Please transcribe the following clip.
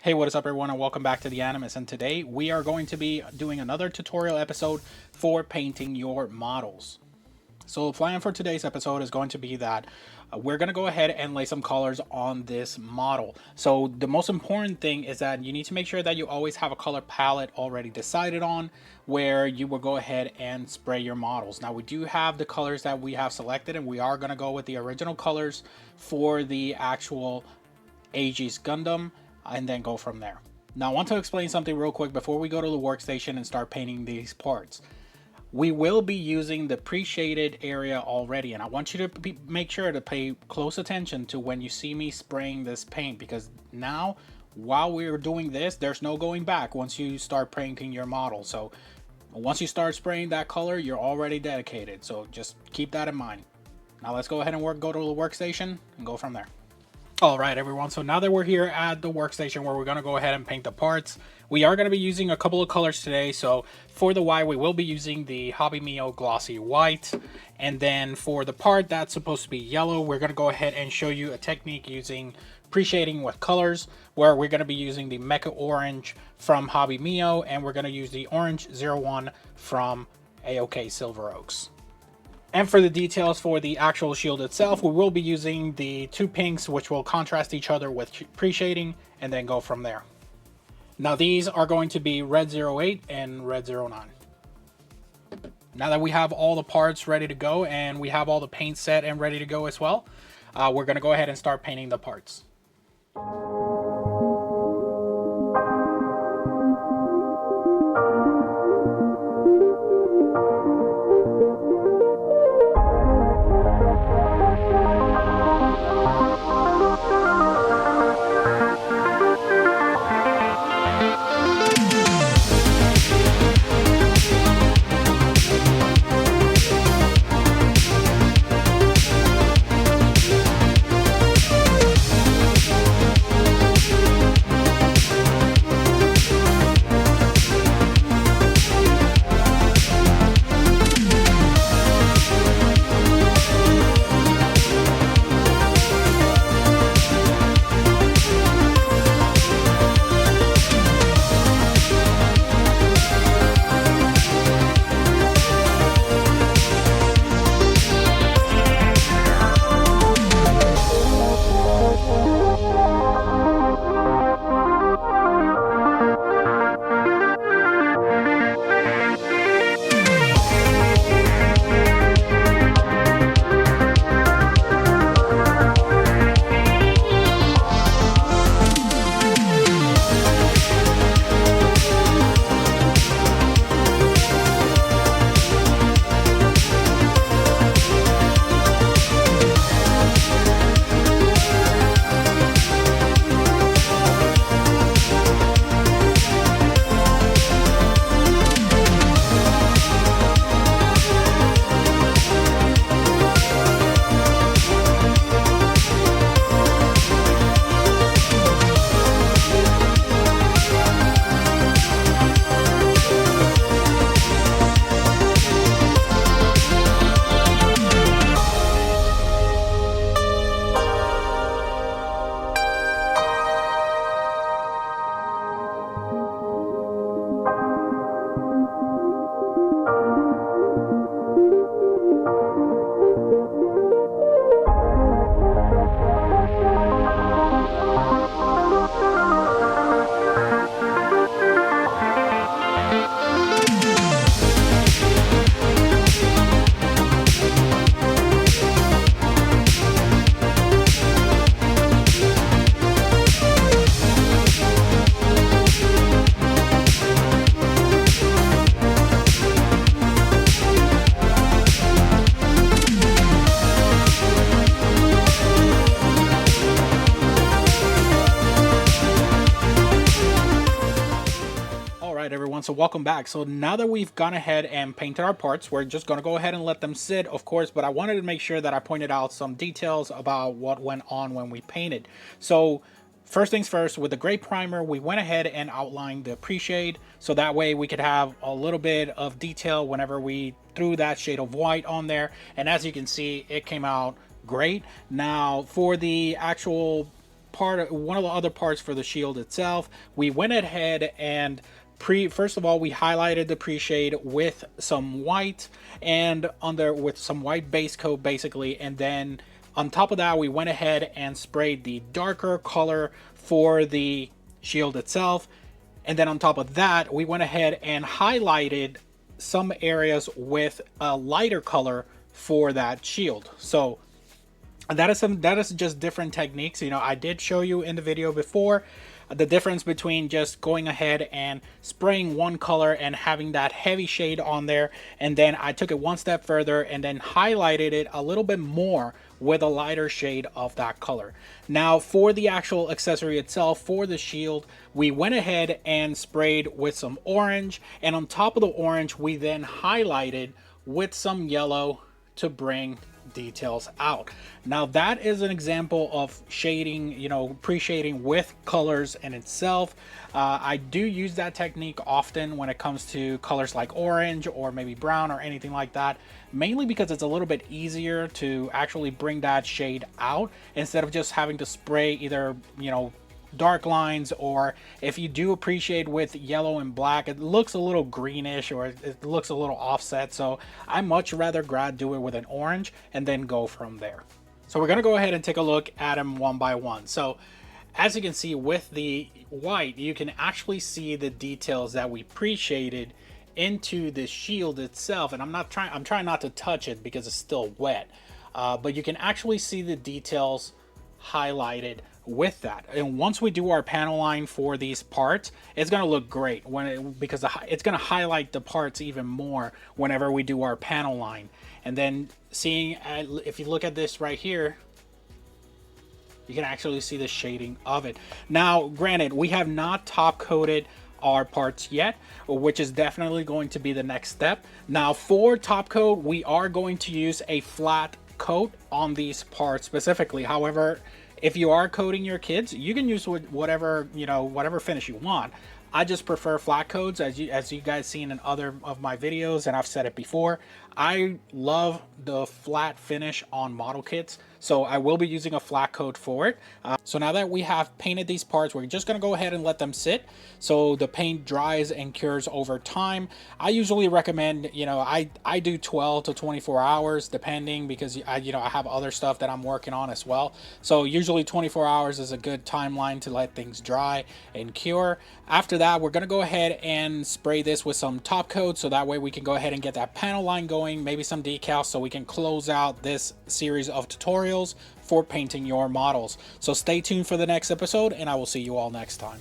Hey, what is up everyone, and welcome back to the Animous, and today we are going to be doing another tutorial episode for painting your models. So the plan for today's episode is going to be that we're going to go ahead and lay some colors on this model. So the most important thing is that you need to make sure that you always have a color palette already decided on where you will go ahead and spray your models. Now we do have the colors that we have selected, and we are going to go with the original colors for the actual Aegis Gundam and then go from there. Now I want to explain something real quick before we go to the workstation and start painting these parts. We will be using the pre-shaded area already, and I want you to make sure to pay close attention to when you see me spraying this paint, because now while we're doing this, there's no going back once you start painting your model. So once you start spraying that color, you're already dedicated, so just keep that in mind. Now let's go ahead and go to the workstation and go from there. All right, everyone, so now that we're here at the workstation where we're going to go ahead and paint the parts, we are going to be using a couple of colors today. So for the white, we will be using the Hobby Mio Glossy White, and then for the part that's supposed to be yellow, we're going to go ahead and show you a technique using pre-shading with colors, where we're going to be using the Mecha Orange from Hobby Mio, and we're going to use the Orange 01 from AOK Silver Oaks. And for the details for the actual shield itself, we will be using the two pinks, which will contrast each other with pre-shading, and then go from there. Now these are going to be Red 08 and Red 09. Now that we have all the parts ready to go and we have all the paint set and ready to go as well, we're going to go ahead and start painting the parts. Everyone, so welcome back. So now that we've gone ahead and painted our parts, we're just going to go ahead and let them sit, of course, but I wanted to make sure that I pointed out some details about what went on when we painted. So first things first, with the gray primer, we went ahead and outlined the pre-shade, so that way we could have a little bit of detail whenever we threw that shade of white on there. And as you can see, it came out great. Now for the actual one of the other parts for the shield itself, we went ahead and first of all, we highlighted the pre-shade with some white and with some white base coat basically, and then on top of that we went ahead and sprayed the darker color for the shield itself, and then on top of that we went ahead and highlighted some areas with a lighter color for that shield. So that is just different techniques. You know, I did show you in the video before the difference between just going ahead and spraying one color and having that heavy shade on there, and then I took it one step further and then highlighted it a little bit more with a lighter shade of that color. Now for the actual accessory itself, for the shield, we went ahead and sprayed with some orange, and on top of the orange we then highlighted with some yellow to bring details out. Now that is an example of shading, you know, pre-shading with colors in itself. I do use that technique often when it comes to colors like orange or maybe brown or anything like that, mainly because it's a little bit easier to actually bring that shade out instead of just having to spray either, you know, dark lines, or if you do appreciate with yellow and black, it looks a little greenish or it looks a little offset. So I much rather do it with an orange and then go from there. So we're going to go ahead and take a look at them one by one. So as you can see with the white, you can actually see the details that we pre-shaded into the shield itself, and I'm trying not to touch it because it's still wet, but you can actually see the details highlighted with that. And once we do our panel line for these parts, it's going to look great because it's going to highlight the parts even more whenever we do our panel line. And then if you look at this right here, you can actually see the shading of it. Now granted, we have not top coated our parts yet, which is definitely going to be the next step. Now for top coat, we are going to use a flat coat on these parts specifically. However, if you are coating your kids, you can use whatever, you know, whatever finish you want. I just prefer flat coats, as you guys seen in other of my videos, and I've said it before. I love the flat finish on model kits, so I will be using a flat coat for it. So now that we have painted these parts, we're just going to go ahead and let them sit so the paint dries and cures over time. I usually recommend, you know, I do 12 to 24 hours depending, because I have other stuff that I'm working on as well. So usually 24 hours is a good timeline to let things dry and cure. After that, we're going to go ahead and spray this with some top coat, so that way we can go ahead and get that panel line going, maybe some decals, so we can close out this series of tutorials for painting your models. So stay tuned for the next episode, and I will see you all next time.